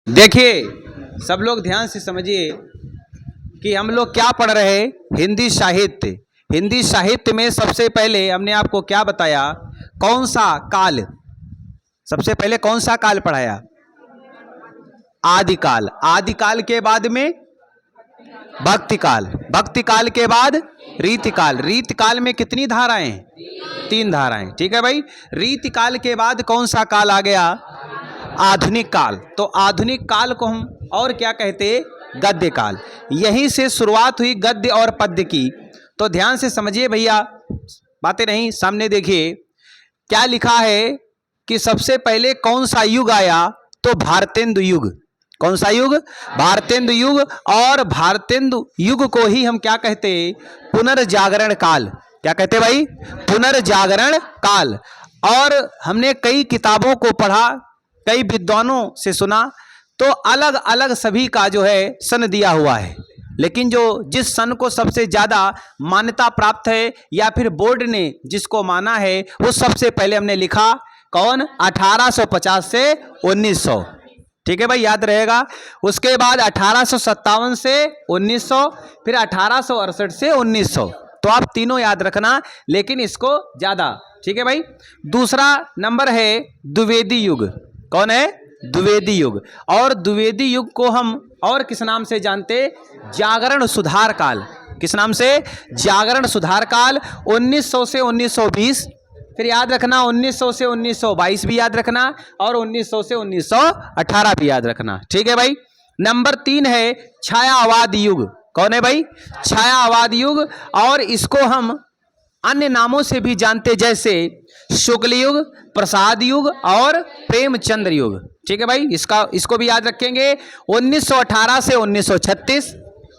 देखिए, सब लोग ध्यान से समझिए कि हम लोग क्या पढ़ रहे हैं। हिंदी साहित्य। हिंदी साहित्य में सबसे पहले हमने आपको क्या बताया, कौन सा काल, सबसे पहले कौन सा काल पढ़ाया, आदिकाल। आदिकाल के बाद में भक्तिकाल, भक्तिकाल के बाद रीतिकाल। रीतिकाल में कितनी धाराएं, 3 धाराएं। ठीक है भाई। रीतिकाल के बाद कौन सा काल आ गया, आधुनिक काल। तो आधुनिक काल को हम और क्या कहते, गद्य काल। यहीं से शुरुआत हुई गद्य और पद्य की। तो ध्यान से समझिए भैया, बातें नहीं, सामने देखिए क्या लिखा है कि सबसे पहले कौन सा युग आया, तो भारतेंदु युग। कौन सा युग, भारतेंदु युग। और भारतेंदु युग को ही हम क्या कहते, पुनर्जागरण काल। क्या कहते भाई, पुनर्जागरण काल। और हमने कई किताबों को पढ़ा, कई विद्वानों से सुना, तो अलग अलग सभी का जो है सन दिया हुआ है, लेकिन जो जिस सन को सबसे ज्यादा मान्यता प्राप्त है या फिर बोर्ड ने जिसको माना है, वो सबसे पहले हमने लिखा कौन, 1850 से 1900। ठीक है भाई, याद रहेगा। उसके बाद 1857 से 1900, फिर 1868 से 1900। तो आप तीनों याद रखना, लेकिन इसको ज्यादा। ठीक है भाई। दूसरा नंबर है द्विवेदी युग। कौन है, द्विवेदी युग। और द्विवेदी युग को हम और किस नाम से जानते, जागरण सुधार काल। किस नाम से, जागरण सुधार काल। 1900 से 1920, फिर याद रखना 1900 से 1922 भी याद रखना, और 1900 से 1918 भी याद रखना। ठीक है भाई। नंबर 3 है छायावाद युग। कौन है भाई, छायावाद युग। और इसको हम अन्य नामों से भी जानते, जैसे शुक्ल युग, प्रसाद युग और प्रेमचंद्र युग। ठीक है भाई, इसको भी याद रखेंगे। 1918 से 1936,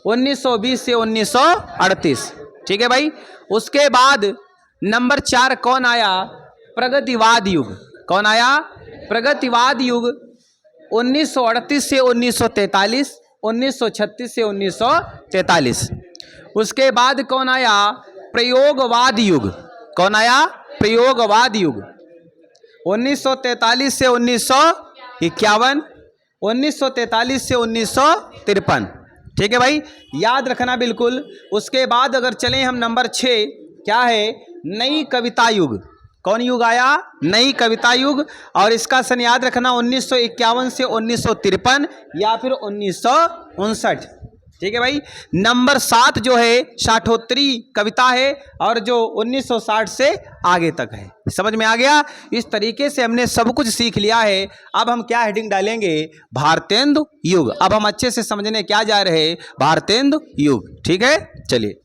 1920 से 1938। ठीक है भाई। उसके बाद नंबर 4 कौन आया, प्रगतिवाद युग। कौन आया, प्रगतिवाद युग। 1938 से 1943, 1936 से 1943। उसके बाद कौन आया, प्रयोगवाद युग। कौन आया, प्रयोगवाद युग। 1943 से 1951, 1943 से 1953। ठीक है भाई, याद रखना बिल्कुल। उसके बाद अगर चलें हम नंबर 6, क्या है, नई कविता युग। कौन युग आया, नई कविता युग। और इसका सन याद रखना 1951 से 1953 या फिर 1959। ठीक है भाई। नंबर 7 जो है शाठोत्तरी कविता है, और जो 1960 से आगे तक है। समझ में आ गया। इस तरीके से हमने सब कुछ सीख लिया है। अब हम क्या हेडिंग डालेंगे, भारतेंदु युग। अब हम अच्छे से समझने क्या जा रहे हैं, भारतेंदु युग। ठीक है, चलिए।